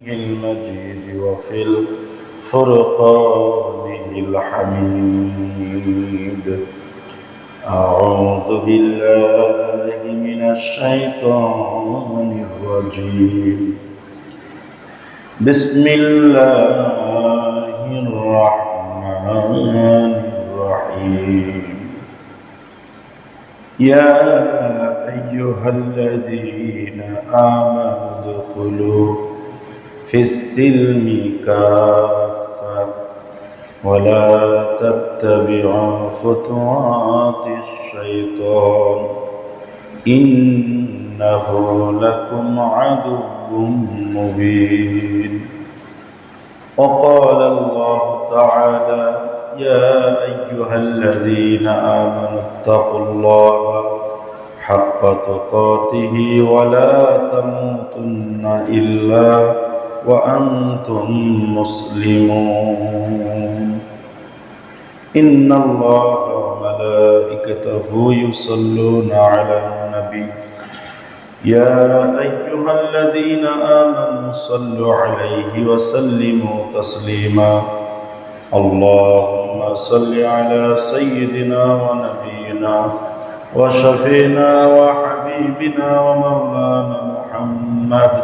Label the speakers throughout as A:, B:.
A: المجيد وفي الفرقان الحميد. أعوذ بالله من الشيطان الرجيم. بسم الله الرحمن الرحيم. يا أيها الذين آمنوا ادخلوا في السلم كافة ولا تتبعوا خطوات الشيطان إنه لكم عدو مبين. وقال الله تعالى يا أيها الذين آمنوا اتقوا الله حق تقاته ولا تموتن إلا وأنتم مسلمون. إن الله وملائكته يصلون على النبي يا أيها الذين آمنوا صلوا عليه وسلموا تسليما. اللهم صل على سيدنا ونبينا وشفينا وحبيبنا ومولانا محمد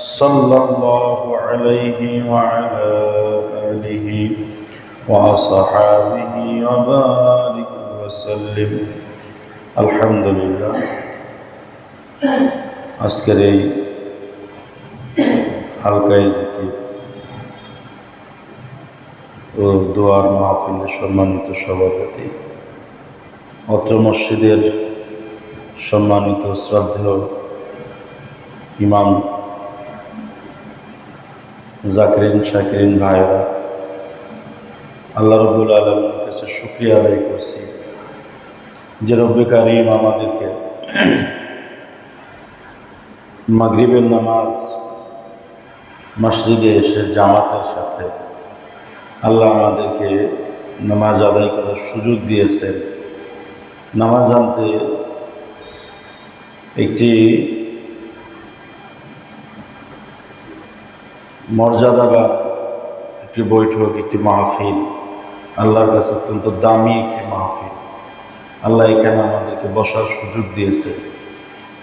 A: صلى الله عليه وعلى آله وأصحابه وبارك وسلم. الحمد لله. আজকের এই হালকায় জিকির ও দোয়ার মাহফিলের সম্মানিত সভাপতি, অত্র মসজিদের সম্মানিত শ্রদ্ধেয় ইমাম জাকিরিন শাকিরিন ভাইরা, আল্লাহ রাব্বুল আলামিনের কাছে শুকরিয়া আদায় করছি যে রব্বে কারীম আমাদেরকে মাগরিবের নামাজ মসজিদে এসে জামাতের সাথে আল্লাহ আমাদেরকে নামাজ আদায় করার সুযোগ দিয়েছেন। নামাজ আনতে একটি মর্যাদা বা একটি বৈঠক, একটি মাহফিল, আল্লাহর কাছে অত্যন্ত দামি একটি মাহফিল। আল্লাহ এখানে আমাদেরকে বসার সুযোগ দিয়েছে,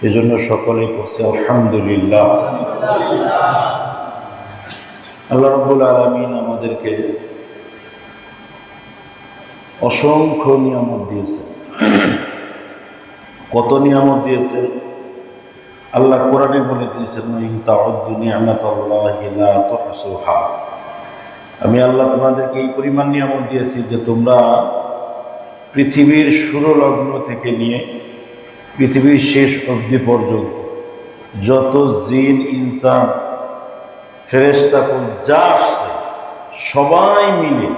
A: এজন্য সকলেই করছে আলহামদুলিল্লাহ। আল্লাহ রাব্বুল আলামিন আমাদেরকে অসংখ্য নিয়ামত দিয়েছে। কত নিয়ামত দিয়েছে আল্লাহ কোরআনে বলে দিয়েছেন, ইন তাউদ্দু নি'মাতাল্লাহি লা তুহসুহা। আমি আল্লাহ তোমাদেরকে এই পরিমাণ নিয়ামত দিয়েছি যে তোমরা পৃথিবীর শুরুলগ্ন থেকে নিয়ে পৃথিবীর শেষ অবধি পর্যন্ত যত জিন, ইনসান, ফেরেশতা যা আসছে সবাই মিলে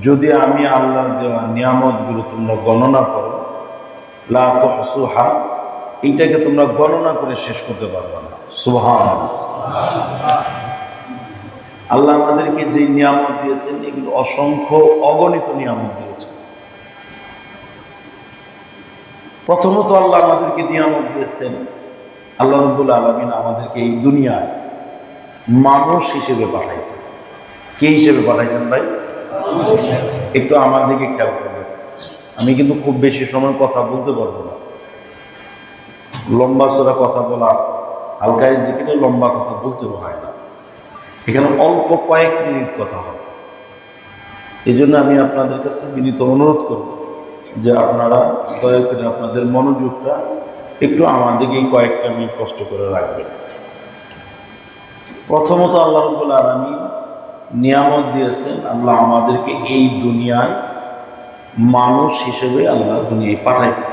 A: যদি আমি আল্লাহর দেওয়া নিয়ামতগুলো তোমরা গণনা করো, লা তুহসুহা, এইটাকে তোমরা গণনা করে শেষ করতে পারবে না। সুবহানাল্লাহ। আল্লাহ আমাদেরকে যে নিয়ামত দিয়েছেন এগুলো অসংখ্য, অগণিত নিয়ামত দিয়েছেন। প্রথমত আল্লাহ আমাদেরকে নিয়ামত দিয়েছেন, আল্লাহ রাব্বুল আলামিন আমাদেরকে এই দুনিয়ায় মানুষ হিসেবে পাঠাইছেন। কে হিসেবে পাঠাইছেন ভাই? একটু আমার দিকে খেয়াল করবেন। আমি কিন্তু খুব বেশি সময় কথা বলতে পারবো না। লম্বা চড়া কথা বলা, হালকায় জিকিরে লম্বা কথা বলতে হয় না, এখানে অল্প কয়েক মিনিট কথা হবে। এই জন্য আমি আপনাদের কাছে বিনীত অনুরোধ করব যে আপনারা দয়া করে আপনাদের মনোযোগটা একটু আমার দিকেই কয়েকটা মিনিট কষ্ট করে রাখবেন। প্রথমত আল্লাহ রাব্বুল আলামিন নিয়ামত দিয়েছেন, আল্লাহ আমাদেরকে এই দুনিয়ায় মানুষ হিসেবে আল্লাহ দুনিয়ায় পাঠাইছেন।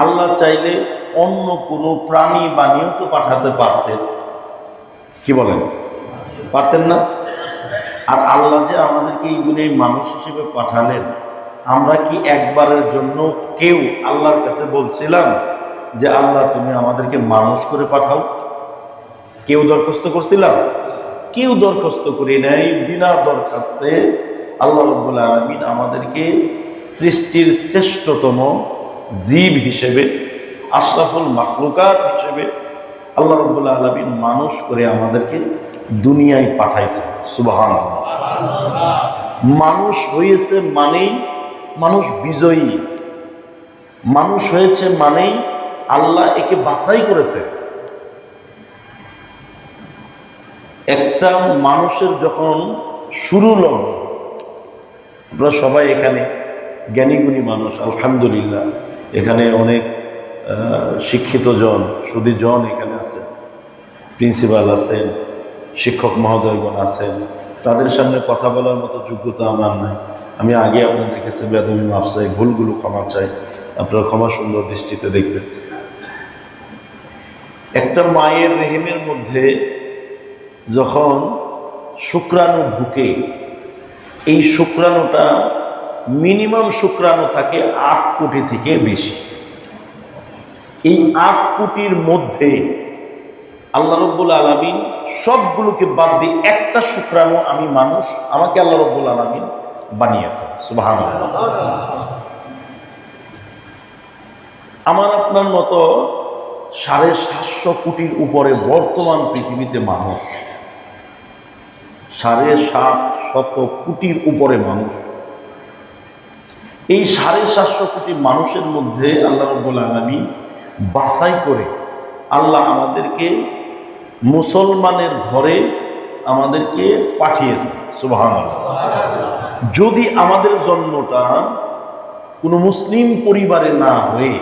A: আল্লাহ চাইলে অন্য কোনো প্রাণী বানিয়েও তো পাঠাতে পারতেন, কি বলেন? পারতেন না? আর আল্লাহ যে আমাদেরকে এই দুনিয়ায় মানুষ হিসেবে পাঠালেন, আমরা কি একবারের জন্য কেউ আল্লাহর কাছে বলছিলাম যে আল্লাহ তুমি আমাদেরকে মানুষ করে পাঠাও? কেউ দরখাস্ত করছিলাম? কেউ দরখাস্ত করি নাই। বিনা দরখাস্তে আল্লাহ রাব্বুল আলামিন আমাদেরকে সৃষ্টির শ্রেষ্ঠতম জীব হিসেবে, আশরাফুল মাখলুকাত হিসেবে আল্লাহ রাব্বুল আলামিন মানুষ করে আমাদেরকে দুনিয়ায় পাঠাইছে। সুবহানাল্লাহ। মানুষ হয়েছে মানেই মানুষ বিজয়ী, মানুষ হয়েছে মানেই আল্লাহ একে বাছাই করেছে। একটা মানুষের যখন শুরু লগ্ন, আমরা সবাই এখানে জ্ঞানীগুণী মানুষ আলহামদুলিল্লাহ, এখানে অনেক শিক্ষিত জন সুধী জন এখানে আছেন, প্রিন্সিপাল আছেন, শিক্ষক মহোদয়গণ আছেন, তাদের সামনে কথা বলার মতো যোগ্যতা আমার নাই। আমি আগে আপনাদের কাছে বেদবি মাফ চাই, ভুলগুলো ক্ষমা চাই, আপনারা ক্ষমা সুন্দর দৃষ্টিতে দেখবেন। একটা মায়ের রেহেমের মধ্যে যখন শুক্রাণু ঢুকে, এই শুক্রাণুটা মিনিমাম শুক্রাণু থাকে 8 কোটি থেকে বেশি। এই 8 কোটির মধ্যে আল্লাহ রাব্বুল আলামিন সবগুলোকে বাদ দিয়ে একটা শুক্রাণু আমি মানুষ, আমাকে আল্লাহ রাব্বুল আলামিন বানিয়েছেন। সুবহানাল্লাহ। আমার আপনার মতো 750 কোটির উপরে বর্তমান পৃথিবীতে মানুষ, 750 কোটির উপরে মানুষ। এই 750 কোটি মানুষের মধ্যে আল্লাহ রাব্বুল আলামিন বাছাই করে আল্লাহ আমাদেরকে মুসলমানের ঘরে আমাদেরকে পাঠিয়েছে। সুবহানাল্লাহ। যদি আমাদের জন্মটা কোনো মুসলিম পরিবারে না হয়ে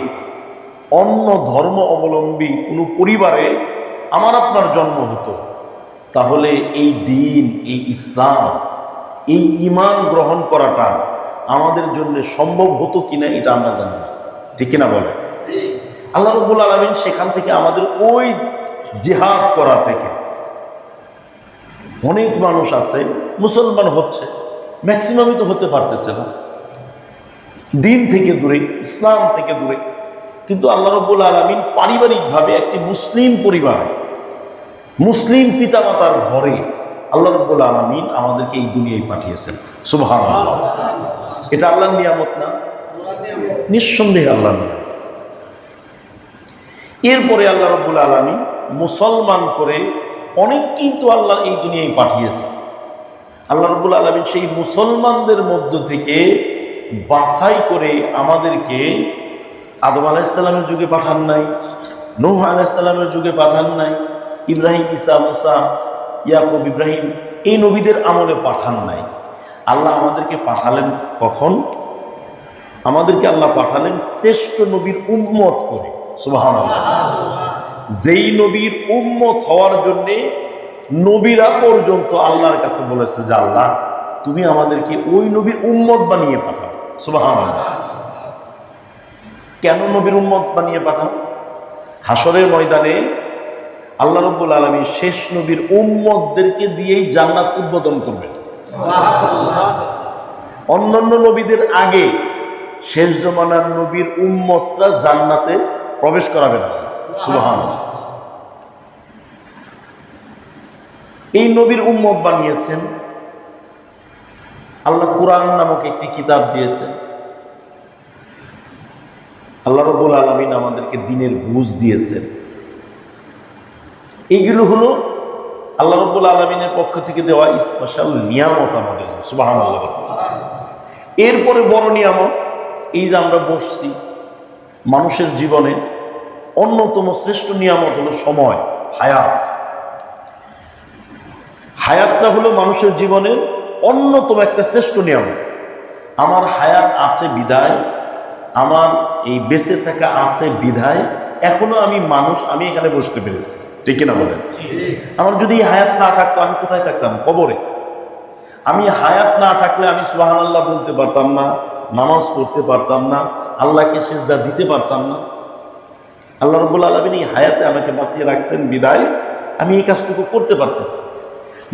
A: অন্য ধর্ম অবলম্বী কোনো পরিবারে আমার আপনার জন্ম হতো, তাহলে এই দিন, এই ইসলাম, এই ঈমান গ্রহণ করাটা আমাদের জন্য সম্ভব হতো কিনা এটা আমরা জানি না। ঠিক কিনা বলে? আল্লাহ রাব্বুল আলামিন সেখান থেকে আমাদের ওই জিহাদ করা থেকে, অনেক মানুষ আছে মুসলমান হচ্ছে, ম্যাক্সিমামই তো হতে পারতেছে না, দিন থেকে দূরে, ইসলাম থেকে দূরে। কিন্তু আল্লাহ রাব্বুল আলামিন পারিবারিকভাবে একটি মুসলিম পরিবারে, মুসলিম পিতামাতার ঘরে আল্লাহ রাব্বুল আলামিন আমাদেরকে এই দুনিয়ায় পাঠিয়েছেন। সুবহানাল্লাহ। এটা আল্লাহর নিয়ামত না? নিঃসন্দেহে আল্লাহর নিয়ামত। এরপরে আল্লাহ রাব্বুল আলামিন মুসলমান করে অনেককেই তো আল্লাহ এই দুনিয়ায় পাঠিয়েছে। আল্লাহ রাব্বুল আলামিন সেই মুসলমানদের মধ্য থেকে বাছাই করে আমাদেরকে আদম আলাইহিস সালামের যুগে পাঠান নাই, নূহ আলাইহিস সালামের যুগে পাঠান নাই, ইব্রাহিম, ঈসা, মুসা, ইয়াকুব, ইব্রাহিম এই নবীদের আমলে পাঠান নাই। আল্লাহ আমাদেরকে পাঠালেন কখন? আমাদেরকে আল্লাহ পাঠালেন শ্রেষ্ঠ নবীর উম্মত করে। সুবহানাল্লাহ। যেই নবীর উম্মত হওয়ার জন্যে নবীরা পর্যন্ত আল্লাহর কাছে বলেছে যে আল্লাহ তুমি আমাদেরকে ওই নবীর উম্মত বানিয়ে পাঠাও। সুবহানাল্লাহ। কেন নবীর উম্মত বানিয়ে পাঠাও? হাসরের ময়দানে আল্লাহ রাব্বুল আলামিন শেষ নবীর উম্মতদেরকে দিয়েই জান্নাত উদ্বোধন করবেন। অন্যান্য নবীদের আগে শেষ জমানার নবীর উম্মতরা জান্নাতে প্রবেশ করাবে না। সুবহানাল্লাহ। এই নবীর উম্মত বানিয়েছেন আল্লাহ। কুরআন নামক একটি কিতাব দিয়েছেন। আল্লাহ রাব্বুল আলামিন আমাদেরকে দ্বীনের বুঝ দিয়েছেন। এইগুলো হলো আল্লাহ রাব্বুল আলামিনের পক্ষ থেকে দেওয়া স্পেশাল নিয়ামত আমাদের। সুবহানাল্লাহ। এরপরে বড় নিয়ামত এই যে আমরা বসছি, মানুষের জীবনে অন্যতম শ্রেষ্ঠ নিয়ামত হলো সময়, হায়াত। হায়াতটা হলো মানুষের জীবনের অন্যতম একটা শ্রেষ্ঠ নিয়ামত। আমার হায়াত আছে বিদায়, আমার এই বেঁচে থাকা আছে বিধায় এখনো আমি মানুষ, আমি এখানে বসতে পেরেছি। ঠিক কিনা বলেন? আমার যদি হায়াত না থাকতো আমি কোথায় থাকতাম? কবরে। আমি হায়াত না থাকলে আমি সুবহানাল্লাহ বলতে পারতাম না, নামাজ পড়তে পারতাম না, আল্লাহকে সিজদা দিতে পারতাম না। আল্লাহ রাব্বুল আলামিন এই হায়াতে আমাকে বাঁচিয়ে রাখছেন বিদায় আমি এই কাজটুকু করতে পারতেছি।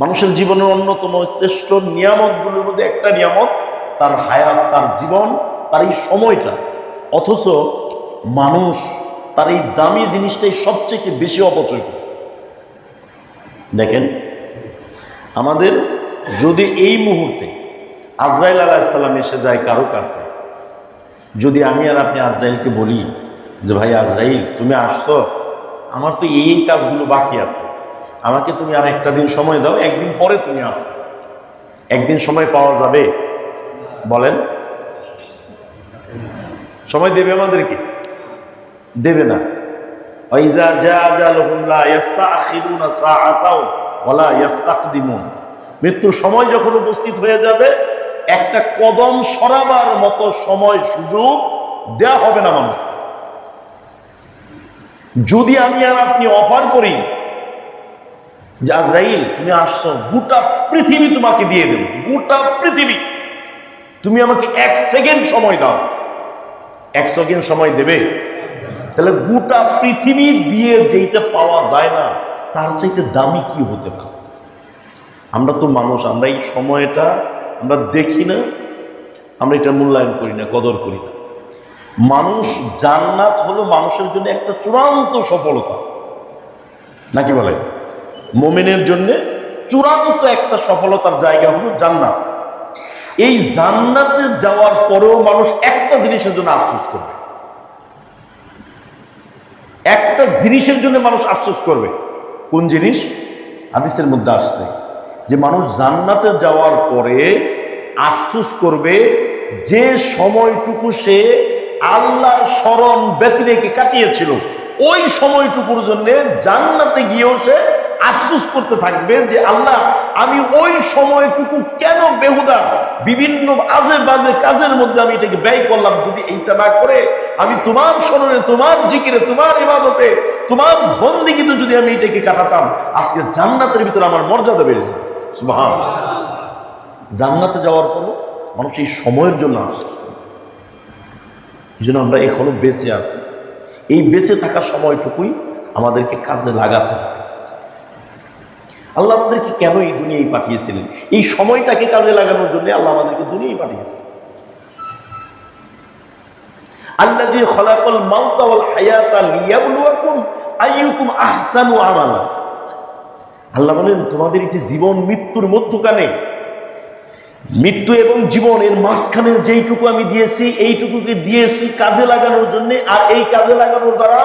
A: মানুষের জীবনের অন্যতম শ্রেষ্ঠ নিয়ামতগুলোর মধ্যে একটা নিয়ামত তার হায়াত, তার জীবন, তার এই সময়টা। অথচ মানুষ তার এই দামি জিনিসটাই সবচেয়ে বেশি অপচয় করে। দেখেন, আমাদের যদি এই মুহূর্তে আজরাইল আলাইহিস সালাম এসে যায় কারো কাছে, যদি আমি আর আপনি আজরাইলকে বলি যে ভাই আজরাইল তুমি আসছো, আমার তো এই কাজগুলো বাকি আছে, আমাকে তুমি আর একটা দিন সময় দাও, একদিন পরে তুমি আসো। একদিন সময় পাওয়া যাবে? বলেন, সময় দেবে আমাদেরকে? দেবে না। মৃত্যুর সময় যখন উপস্থিত হয়ে যাবে, একটা কদম সরাবার মতো সময় সুযোগ দেয়া হবে না মানুষ। যদি আমি আর আপনি অফার করি যে আজরাইল তুমি আসছো, গোটা পৃথিবী তোমাকে দিয়ে দেব, গোটা পৃথিবী, তুমি আমাকে 1 সেকেন্ড সময় দাও, 1 সেকেন্ড সময় দেবে? তাহলে গোটা পৃথিবী দিয়ে যেটা পাওয়া যায় না, তার চাইতে দামি কি হতে পারে? আমরা তো মানুষ, আমরা এই সময়টা আমরা দেখি না, আমরা এটা মূল্যায়ন করি না, কদর করি না। মানুষ, জান্নাত হলো মানুষের জন্য একটা চূড়ান্ত সফলতা, নাকি বলে? মুমিনের জন্য চূড়ান্ত একটা সফলতার জায়গা হলো জান্নাত। এই জান্নাতে যাওয়ার পরেও মানুষ একটা জিনিসের জন্য আফসোস করবে, একটা জিনিসের জন্য মানুষ আফসোস করবে। কোন জিনিস? হাদিসের মধ্যে আসছে যে মানুষ জান্নাতে যাওয়ার পরে আফসোস করবে যে সময়টুকু সে আল্লাহর স্মরণ ব্যতি রেখে কাটিয়েছিল, ওই সময়টুকুর জন্য জান্নাতে গিয়েও সে আফসোস করতে থাকবে যে আল্লাহ, আমি ওই সময়টুকু কেন বেহুদা বিভিন্ন আজে বাজে কাজের মধ্যে আমি এটাকে ব্যয় করলাম। যদি এইটা না করে আমি তোমার স্মরণে, তোমার জিকিরে, তোমার ইবাদতে, তোমার বন্দেগীতে যদি আমি এটাকে কাটাতাম, আজকে জান্নাতের ভিতরে আমার মর্যাদা বেড়ে যেত। সুবহানাল্লাহ। জান্নাতে যাওয়ার পরও মানুষ এই সময়ের জন্য আফসোস করে। এই জন্য আমরা এখনো বেঁচে আছি, এই বেঁচে থাকা সময়টুকুই আমাদেরকে কাজে লাগাতে হবে। আল্লাহ আমাদেরকে কেন এই দুনিয়ায় পাঠিয়েছিলেন? এই সময়টাকে কাজে লাগানোর জন্য আল্লাহ আমাদেরকে দুনিয়ায় পাঠিয়েছেন। আল্লাযী খালাকাল মাউতা ওয়াল হায়াতা লিয়াবলুয়াকুম আইয়ুকুম আহসানু আমালা। আল্লাহ বলেন, তোমাদের এই যে জীবন মৃত্যুর মধ্যখানে, মৃত্যু এবং জীবনের মাঝখানের যেইটুকু আমি দিয়েছি, এইটুকুকে দিয়েছি কাজে লাগানোর জন্য। আর এই কাজে লাগানোর দ্বারা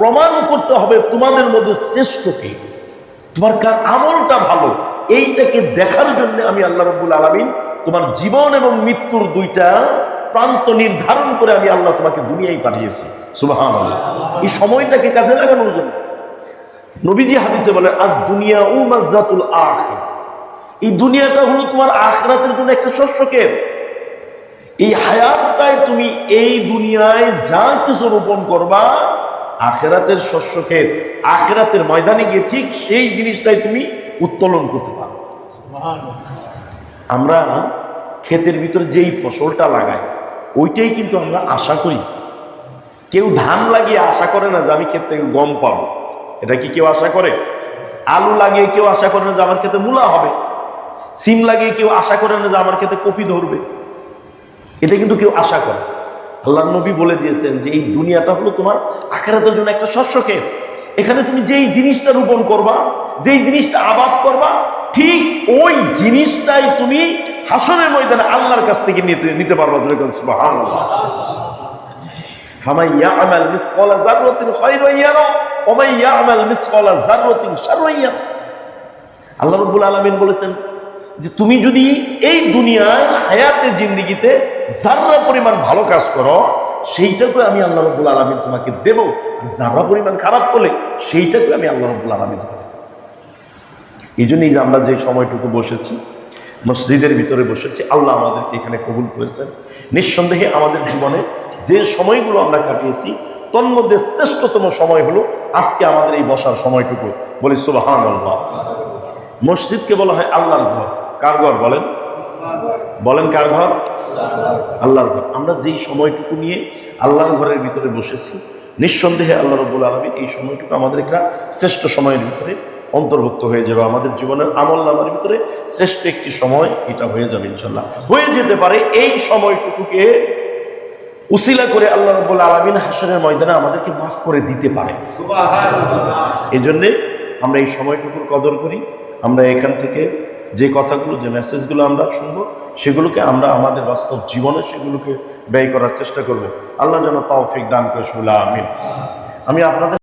A: প্রমাণ করতে হবে তোমাদের মধ্যে শ্রেষ্ঠকে, তোমার কার আমলটা ভালো, এইটাকে দেখার জন্য আমি আল্লাহ রাব্বুল আলামিন তোমার জীবন এবং মৃত্যুর দুইটা প্রান্ত নির্ধারণ করে আমি আল্লাহ তোমাকে দুনিয়ায় পাঠিয়েছি। সুবহানাল্লাহ। এই সময়টাকে কাজে লাগানোর জন্য নবীজি হাদিসে বলেন, আর দুনিয়া ও মাজরাতুল আখিরাহ, এই দুনিয়াটা হলো তোমার আখিরাতের জন্য একটা শস্যক্ষেত। এই হায়াতটায় তুমি এই দুনিয়ায় যা কিছু রোপণ করবা, আখিরাতের শস্যক্ষেত, আখিরাতের ময়দানে গিয়ে ঠিক সেই জিনিসটাই তুমি উত্তোলন করতে পারো। আমরা ক্ষেতের ভিতরে যেই ফসলটা লাগাই, ওইটাই কিন্তু আমরা আশা করি। কেউ ধান লাগিয়ে আশা করে না যে আমি ক্ষেত থেকে গম পাবো, এটা কি কেউ আশা করে? আলু লাগিয়ে কেউ আশা করে না যে আমার ক্ষেতে মূলা হবে। সিম লাগিয়ে কেউ আশা করে না যে আমার ক্ষেতে কপি ধরবে, এটা কিন্তু কেউ আশা করে। আল্লাহর নবী বলে দিয়েছেন যে এই দুনিয়াটা হলো তোমার আখিরাতের জন্য একটা শস্যক্ষেত। এখানে তুমি যেই জিনিসটা রোপণ করবা, যেই জিনিসটা আবাদ করবা, ঠিক ওই জিনিসটাই তুমি হাসরের ময়দানে আল্লাহর কাছ থেকে নিতে পারবা। সুবহানাল্লাহ। ফামান ইয়া'মাল মিসকালা যাররাতিন খায়রান ইয়ারা ওয়া মান ইয়া'মাল মিসকালা যাররাতিন শাররান ইয়ারা। আল্লাহ রাব্বুল আলামিন বলেছেন যে তুমি যদি এই দুনিয়ার হায়াতে জিন্দেগিতে যাররা পরিমাণ ভালো কাজ করো, সেইটাকে আমি আল্লাহ রাব্বুল আলামিন তোমাকে দেব। আর যাররা পরিমাণ খারাপ করলে সেইটাকে আমি আল্লাহ রাব্বুল আলামিন তোমাকে দেব। এই জন্যই যে আমরা যে সময়টুকু বসেছি, মসজিদের ভিতরে বসেছি, আল্লাহ আমাদেরকে এখানে কবুল করেছেন। নিঃসন্দেহে আমাদের জীবনে যে সময়গুলো আমরা কাটিয়েছি, তন্মধ্যে শ্রেষ্ঠতম সময় হলো আজকে আমাদের এই বসার সময়টুকু। বলি সুবহানাল্লাহ। মসজিদকে বলা হয় আল্লাহর ঘর। কার ঘর বলেন? বলেন কার ঘর? আল্লাহর ঘর। আমরা যেই সময়টুকু নিয়ে আল্লাহর ঘরের ভিতরে বসেছি, নিঃসন্দেহে আল্লাহ রাব্বুল আলামিন এই সময়টুকু আমাদের একটা শ্রেষ্ঠ সময়ের ভিতরে অন্তর্ভুক্ত হয়ে যাবে। আমাদের জীবনের আমলনামার ভিতরে শ্রেষ্ঠ একটি সময় এটা হয়ে যাবে ইনশাআল্লাহ। হয়ে যেতে পারে এই সময়টুকুকে উসিলা করে আল্লাহ রাব্বুল আলামিন হাসরের ময়দানে আমাদেরকে মাফ করে দিতে পারে। সুবহানাল্লাহ। এই জন্যে আমরা এই সময়টুকুর কদর করি। আমরা এখান থেকে যে কথাগুলো, যে মেসেজগুলো আমরা শুনবো, সেগুলোকে আমরা আমাদের বাস্তব জীবনে সেগুলোকে ব্যয় করার চেষ্টা করব। আল্লাহ যেন তৌফিক দান করে। আমিন। আমি আপনাদের